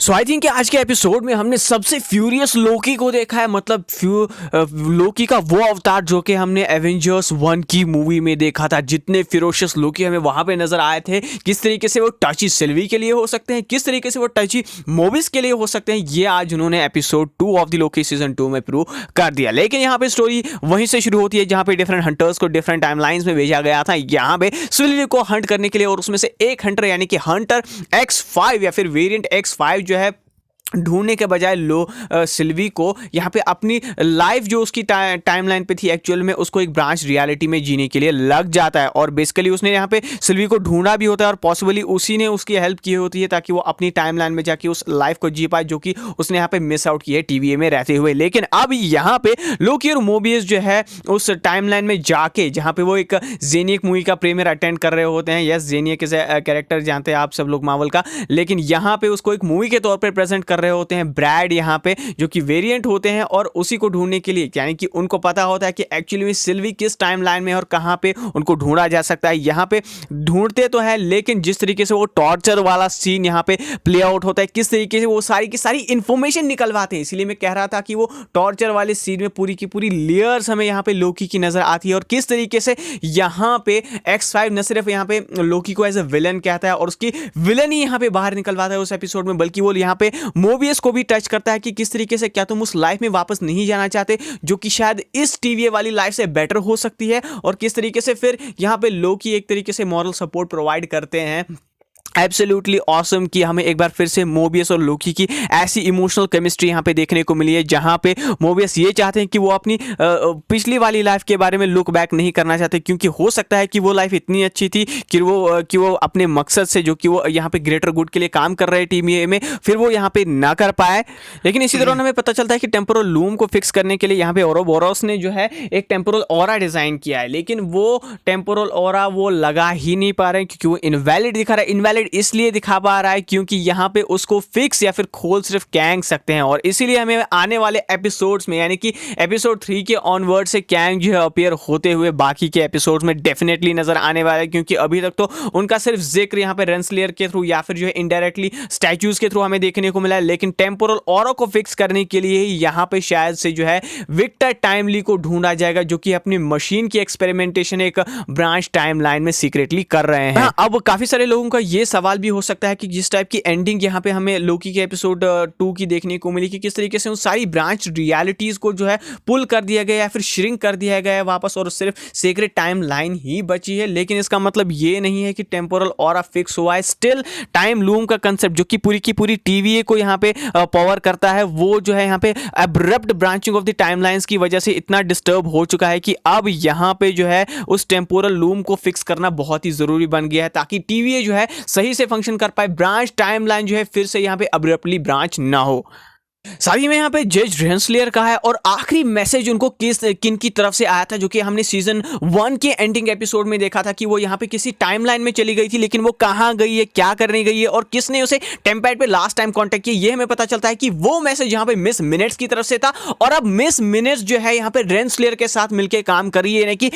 So I think आज के episode में हमने सबसे फ्यूरियस लोकी को देखा है। मतलब लोकी का वो अवतार जो कि हमने एवेंजर्स 1 की मूवी में देखा था। जितने फिरोशियस लोकी हमें वहां पे नजर आए थे, किस तरीके से वो टची सिल्वी के लिए हो सकते हैं, किस तरीके से वो टची मोबिस के लिए हो सकते हैं, ये आज उन्होंने episode 2 of the Loki season 2 में प्रूव कर दिया। लेकिन यहाँ पे स्टोरी वहीं से शुरू होती है जहां पे डिफरेंट हंटर्स को डिफरेंट टाइमलाइंस में भेजा गया था यहाँ पे सिल्वी को हंट करने के लिए। और उसमें से एक हंटर यानी कि हंटर X5 या फिर वेरिएंट X5 जो है ढूंढने के बजाय सिल्वी को यहाँ पे अपनी लाइफ जो उसकी टाइमलाइन पे थी एक्चुअल में उसको एक ब्रांच रियलिटी में जीने के लिए लग जाता है। और बेसिकली उसने यहाँ पे सिल्वी को ढूंढा भी होता है और पॉसिबली उसी ने उसकी हेल्प की होती है ताकि वो अपनी टाइमलाइन में जाके उस लाइफ को जी पाए जो कि उसने यहाँ पे मिस आउट की है TVA में रहते हुए। लेकिन अब यहाँ पे लोकी और मोबियस जो है उस टाइमलाइन में जाके जहाँ पे वो एक जेनियक मूवी का प्रीमियर अटेंड कर रहे होते हैं। यस, जेनियक इज कैरेक्टर जानते हैं आप सब लोग मार्वल का, लेकिन यहाँ पे उसको एक मूवी के तौर पर प्रेजेंट कर रहे होते हैं ब्रैड यहाँ पे, जो कि वेरिएंट होते हैं। और उसी को ढूंढने के लिए यानी कि उनको पता होता है कि एक्चुअली में सिल्वी किस टाइमलाइन में और कहां पे उनको ढूंढा जा सकता है। यहाँ पे ढूंढते तो है लेकिन जिस तरीके से वो टॉर्चर वाला सीन यहाँ पे प्ले आउट होता है, किस तरीके से वो सारी की सारी इंफॉर्मेशन निकलवाते हैं। इसलिए मैं कह रहा था कि वो टॉर्चर वाले सीन में पूरी की पूरी लेयर्स हमें यहाँ पे लोकी की नजर आती है। और किस तरीके से यहाँ पे X5 न सिर्फ यहाँ पे लोकी को एज ए विलन कहता है और उसकी विलन ही यहाँ पे बाहर निकलवाता है उस एपिसोड में, बल्कि वो यहाँ पे मोबियस को भी टच करता है कि किस तरीके से क्या तुम उस लाइफ में वापस नहीं जाना चाहते जो कि शायद इस TVA वाली लाइफ से बेटर हो सकती है। और किस तरीके से फिर यहाँ पे लोकी एक तरीके से मॉरल सपोर्ट प्रोवाइड करते हैं। एब्सोल्युटली ऑसम कि हमें एक बार फिर से मोबियस और लोकी की ऐसी इमोशनल केमिस्ट्री यहाँ पे देखने को मिली है जहाँ पे मोबियस ये चाहते हैं कि वो अपनी पिछली वाली लाइफ के बारे में लुक बैक नहीं करना चाहते, क्योंकि हो सकता है कि वो लाइफ इतनी अच्छी थी कि वो अपने मकसद से जो कि वो यहाँ पे ग्रेटर गुड के लिए काम कर रहे हैं TVA में, फिर वो यहाँ पे ना कर पाए। लेकिन इसी दौरान हमें पता चलता है कि टेम्पोरल लूम को फिक्स करने के लिए यहाँ पे ओरोबोरोस ने जो है एक टेम्पोरल ऑरा डिजाइन किया है, लेकिन वो टेम्पोरल ऑरा वो लगा ही नहीं पा रहे हैं क्योंकि वो इनवैलिड दिखा रहा है। इनवैलिड इसलिए दिखा पा रहा है क्योंकि यहाँ पे उसको फिक्स या फिर खोल सिर्फ कैंग सकते हैं। और इसीलिए हमें आने वाले एपिसोड्स में यानी कि एपिसोड 3 के ऑनवर्ड से कैंग जो है अपीयर होते हुए बाकी के एपिसोड्स में डेफिनेटली नजर आने वाला है, क्योंकि अभी तक तो उनका सिर्फ जिक्र यहाँ पे रेंसलेयर के थ्रू या फिर जो है इनडायरेक्टली स्टैच्यूज के थ्रू हमें देखने को मिला है। लेकिन टेम्पोरल ऑरा को फिक्स करने के लिए ही यहाँ पे शायद से जो है विक्टर टाइमली को ढूंढा जाएगा, जो कि अपनी मशीन की एक्सपेरिमेंटेशन एक ब्रांच टाइमलाइन में सीक्रेटली कर रहे हैं। अब काफी सारे लोगों का ये सवाल भी हो सकता है कि जिस टाइप की एंडिंग यहाँ पे हमें लोकी के एपिसोड 2 की देखने को मिली कि किस तरीके से उन सारी ब्रांच रियलिटीज को जो है पुल कर दिया गया या फिर श्रिंक कर दिया गया है वापस और सिर्फ सीक्रेट टाइम लाइन ही बची है। लेकिन इसका मतलब ये नहीं है कि टेम्पोरल ऑरा फिक्स हुआ है। स्टिल टाइम लूम का कंसेप्ट जो कि पूरी की पूरी TVA को यहाँ पे पावर करता है, वो जो है यहाँ पे abrupt branching of the timelines की वजह से इतना डिस्टर्ब हो चुका है कि अब यहाँ पे जो है उस टेम्पोरल लूम को फिक्स करना बहुत ही जरूरी बन गया है ताकि TVA जो है सही से फंक्शन कर पाए, ब्रांच टाइमलाइन जो है फिर से यहाँ पे अब्रप्टली ब्रांच ना हो। साथ ही में यहाँ पे जज रेंसलेयर का है और आखिरी मैसेज उनको किन की तरफ से आया था, जो कि हमने सीजन 1 के एंडिंग एपिसोड में देखा था कि वो यहाँ पे किसी टाइमलाइन में चली गई थी, लेकिन वो कहाँ गई है, क्या करने गई है और किसने उसे टेम्पैड पे लास्ट टाइम कांटेक्ट किया, ये हमें पता चलता है कि वो मैसेज यहाँ पे मिस मिनट्स की तरफ से था। और अब मिस मिनट्स जो है यहाँ पे रेंसलेयर के साथ मिलकर काम कर रही है, यानी कि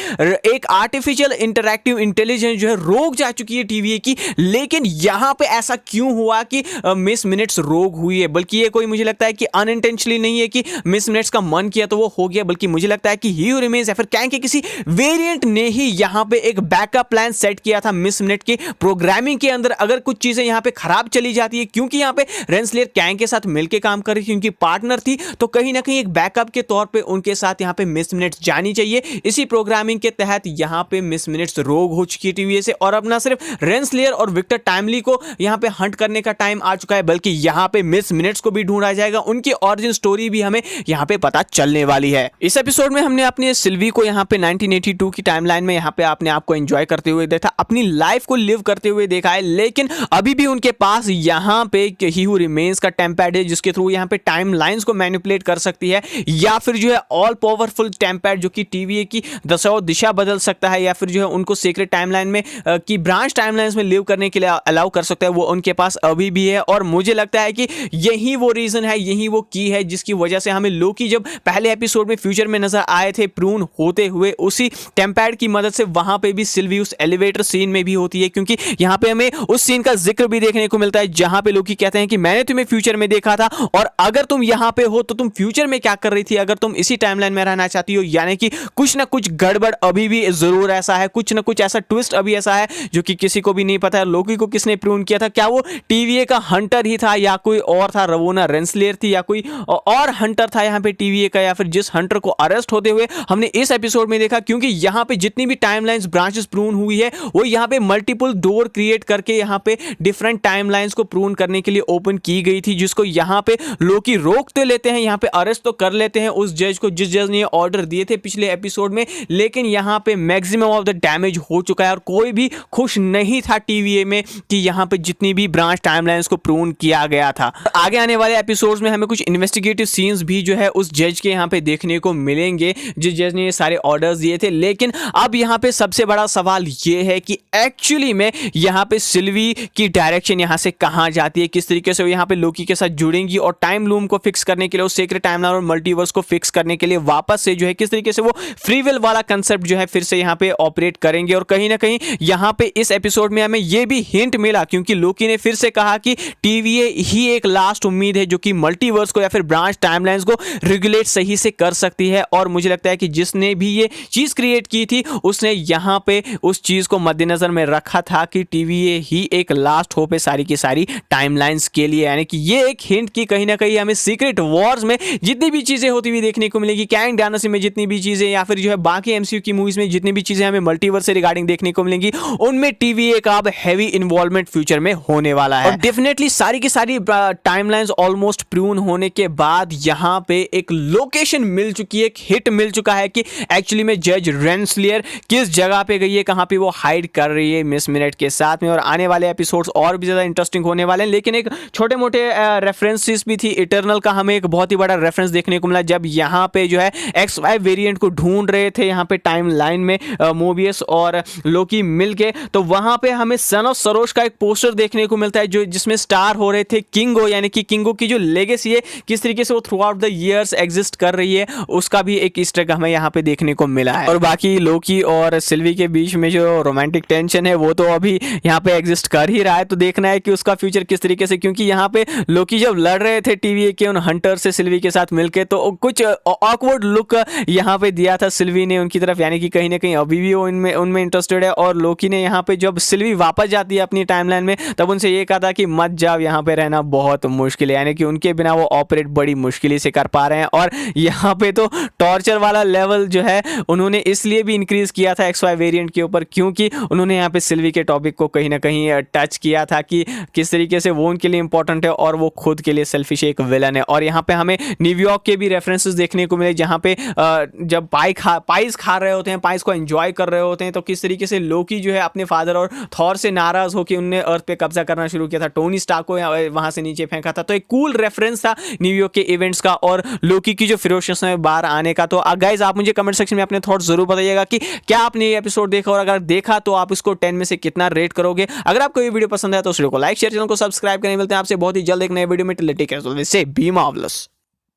एक आर्टिफिशियल इंटरैक्टिव इंटेलिजेंस जो है रोक जा चुकी है TVA की। लेकिन यहाँ पे ऐसा क्यों हुआ कि मिस मिनट्स रोक हुई है, बल्कि ये कोई मुझे लगता है कि अनइंटेंशनली नहीं है कि मिस मिनट्स का मन किया तो वो हो गया, बल्कि मुझे लगता है कि ही हू रिमेन्स या फिर कैंग के किसी वेरिएंट ने ही यहाँ पे एक बैकअप प्लान सेट किया था मिस मिनट की प्रोग्रामिंग के अंदर। अगर कुछ चीजें यहाँ पे खराब चली जाती है, क्योंकि यहाँ पे रेंसलेयर कैंग के साथ मिलकर काम कर रही थी, उनकी पार्टनर थी, तो कहीं ना कहीं एक बैकअप के तौर पर उनके साथ यहाँ पे मिस मिनट्स जानी चाहिए। इसी प्रोग्रामिंग के तहत यहाँ पे मिस मिनट्स रोग हो चुकी है TVA से। और अब ना सिर्फ रेंसलेयर और विक्टर टाइमली को यहाँ पे हंट करने का टाइम आ चुका है, बल्कि यहाँ पे मिस मिनट्स को भी ढूंढा जाएगा। उनकी ऑरिजिन स्टोरी भी हमें यहाँ पे पता चलने वाली है। इस एपिसोड में हमने अपने सिल्वी को यहाँ पे 1982 की टाइमलाइन में यहाँ पे अपने आप को एंजॉय करते हुए देखा, अपनी लाइफ को लिव करते हुए देखा है। लेकिन अभी भी उनके पास यहाँ पे ही हू रिमेन्स का टेम्पैड है, जिसके थ्रू यहाँ पे टाइम लाइंस को मैनिपुलेट कर सकती है, या फिर जो है ऑल पावरफुल टेम्पैड जो कि TVA की दिशा बदल सकता है, या फिर जो है उनको सीक्रेट टाइमलाइन में की ब्रांच टाइमलाइंस में लिव करने के लिए अलाउ कर सकता है, वो उनके पास अभी भी है। और मुझे लगता है कि यही वो रीजन है, यही ही वो की है जिसकी वजह से हमें लोकी जब पहले एपिसोड में फ्यूचर में नजर आए थे प्रून होते हुए, उसी टेम्पैड की मदद से वहां पे भी सिल्वी उस एलिवेटर सीन में भी होती है, क्योंकि यहां पे हमें उस सीन का जिक्र भी देखने को मिलता है जहां पे लोकी कहते हैं कि मैंने तुम्हें फ्यूचर में देखा था और अगर तुम यहां पे हो तो तुम फ्यूचर में क्या कर रही थी, अगर तुम इसी टाइमलाइन में रहना चाहती हो, यानी कि कुछ ना कुछ गड़बड़ अभी भी जरूर ऐसा है, कुछ ना कुछ ऐसा ट्विस्ट अभी ऐसा है जो कि किसी को भी नहीं पता है। लोकी को किसने प्रून किया था, क्या वो टीवीए का हंटर ही था या कोई और था, रवोना रेंसलेयर थी या कोई और हंटर था यहाँ पे टीवीए का, या फिर जिस हंटर को अरेस्ट होते हुए हमने इस एपिसोड में देखा, क्योंकि यहाँ पे जितनी भी टाइमलाइंस ब्रांचेस प्रून हुई है वो यहाँ पे मल्टीपल डोर क्रिएट करके यहाँ पे डिफरेंट टाइमलाइंस को प्रून करने के लिए ओपन की गई थी, जिसको यहाँ पे लोकी रोक तो लेते हैं, यहाँ पे अरेस्ट तो कर लेते हैं उस जज को जिस जज ने ऑर्डर दिए थे पिछले एपिसोड में, लेकिन यहाँ पे मैक्सिमम ऑफ द डैमेज हो चुका है और कोई भी खुश नहीं था टीवीए में कि यहाँ पे जितनी भी ब्रांच टाइमलाइंस को प्रून किया गया था। आगे आने वाले एपिसोड्स में हमें कुछ इन्वेस्टिगेटिव सीन्स भी जो है उस जज के यहाँ पे देखने को मिलेंगे जिस जज ने ये सारे ऑर्डर्स दिए थे, लेकिन अब यहाँ पे सबसे बड़ा सवाल ये है कि एक्चुअली में यहाँ पे सिल्वी की डायरेक्शन यहाँ से कहाँ जाती है, किस तरीके से वो यहाँ पे लोकी के साथ जुड़ेंगी और टाइम लूम को फिक्स करने के लिए, उस सीक्रेट टाइमलाइन और मल्टीवर्स को फिक्स करने के लिए वापस से जो है किस तरीके से वो फ्री विल वाला कंसेप्ट जो है फिर से यहाँ पे ऑपरेट करेंगे। और कहीं ना कहीं यहाँ पे इस एपिसोड में हमें ये भी हिंट मिला, क्योंकि लोकी ने फिर से कहा कि टीवीए ही एक लास्ट उम्मीद है जो कि मल्टीवर्स को या फिर ब्रांच टाइमलाइंस को रेगुलेट सही से कर सकती है, और मुझे लगता है कि जिसने भी ये चीज क्रिएट की थी उसने यहाँ पे उस चीज को मद्देनजर में रखा था कि टीवीए ही एक लास्ट होप है सारी की सारी टाइमलाइंस के लिए, यानी कि ये एक हिंट की कहीं ना कहीं हमें सीक्रेट वॉर्स में जितनी भी चीजें होती हुई देखने को मिलेगी, कैंग डायनेस्टी में जितनी भी चीजें या फिर जो है बाकी एमसीयू की मूवीज में जितनी भी चीजें हमें मल्टीवर्स से रिगार्डिंग देखने को मिलेंगी, उनमें टीवीए का अब हैवी इन्वॉल्वमेंट फ्यूचर में होने वाला है। और डेफिनेटली सारी की सारी टाइमलाइंस ऑलमोस्ट प्रून होने के बाद यहाँ पे एक लोकेशन मिल चुकी है, एक हिट मिल चुका है कि एक्चुअली में जज रेंसलियर किस जगह पे गई है, कहां पे वो हाइड कर रही है मिस मिनट के साथ में। और आने वाले एपिसोड्स और भी ज्यादा इंटरेस्टिंग होने वाले हैं, लेकिन एक छोटे मोटे रेफरेंसेस भी थी। इटर्नल का हमें एक बहुत ही बड़ा रेफरेंस देखने को मिला जब यहाँ पे जो है XY वेरिएंट को ढूंढ रहे थे यहाँ पे टाइम लाइन में मोबियस और लोकी मिलके, तो वहां पे हमें सन ऑफ सरोज का एक पोस्टर देखने को मिलता है जो जिसमें स्टार हो रहे थे किंगो, यानी कि किंगो की जो लेगेसी है किस तरीके से वो through out the years exist कर रही है, उसका भी एक ईस्टर एग हमें यहाँ पे देखने को मिला है। और बाकी लोकी और सिल्वी के बीच में जो रोमांटिक टेंशन है वो तो अभी यहाँ पे एग्जिस्ट कर ही रहा है, तो देखना है कि उसका फ्यूचर किस तरीके से, क्योंकि यहाँ पे लोकी जब लड़ रहे थे टीवीए के उन हंटर से सिल्वी के साथ मिलके तो कुछ ऑकवर्ड लुक यहाँ पे दिया था सिल्वी ने उनकी तरफ, यानी कि कहीं ना कहीं अभी भी वो उनमें इंटरेस्टेड है। और लोकी ने यहाँ पे जब सिल्वी वापस जाती है अपनी टाइमलाइन में तब उनसे ये कहा था कि मत जाओ, यहाँ पे रहना बहुत मुश्किल है, यानी कि उनके बिना वो ऑपरेट बड़ी मुश्किल से कर पा रहे हैं। और यहाँ पे तो टॉर्चर वाला लेवल जो है उन्होंने इसलिए भी इंक्रीज किया था XY वेरिएंट के ऊपर क्योंकि उन्होंने यहाँ पे सिल्वी के टॉपिक को कहीं ना कहीं टच किया था कि किस तरीके से वो उनके लिए इंपॉर्टेंट है और वो खुद के लिए सेल्फिश एक विलन है। और यहाँ पे हमें न्यूयॉर्क के भी रेफरेंसेस देखने को मिले जहाँ पे जब पाइस खा रहे होते हैं, पाइस को एंजॉय कर रहे होते हैं, तो किस तरीके से लोकी जो है अपने फादर और थॉर से नाराज होकर उनने अर्थ पे कब्जा करना शुरू किया था, टोनी स्टार्क को वहां से नीचे फेंका था। तो एक कूल रेफरेंस था न्यूयॉर्क के इवेंट्स का और लोकी की जो फिरोशियस में बाहर आने का। तो गाइस आप मुझे कमेंट सेक्शन में अपने थॉट्स जरूर बताइएगा कि क्या आपने ये एपिसोड देखा और अगर देखा तो आप इसको 10 में से कितना रेट करोगे। अगर आपको ये वीडियो पसंद है तो इस वीडियो को लाइक शेयर, चैनल को सब्सक्राइब करने मिलते हैं आपसे बहुत ही जल्द एक नए वीडियो में। टिल टेक केयर, से बी मार्वेलस।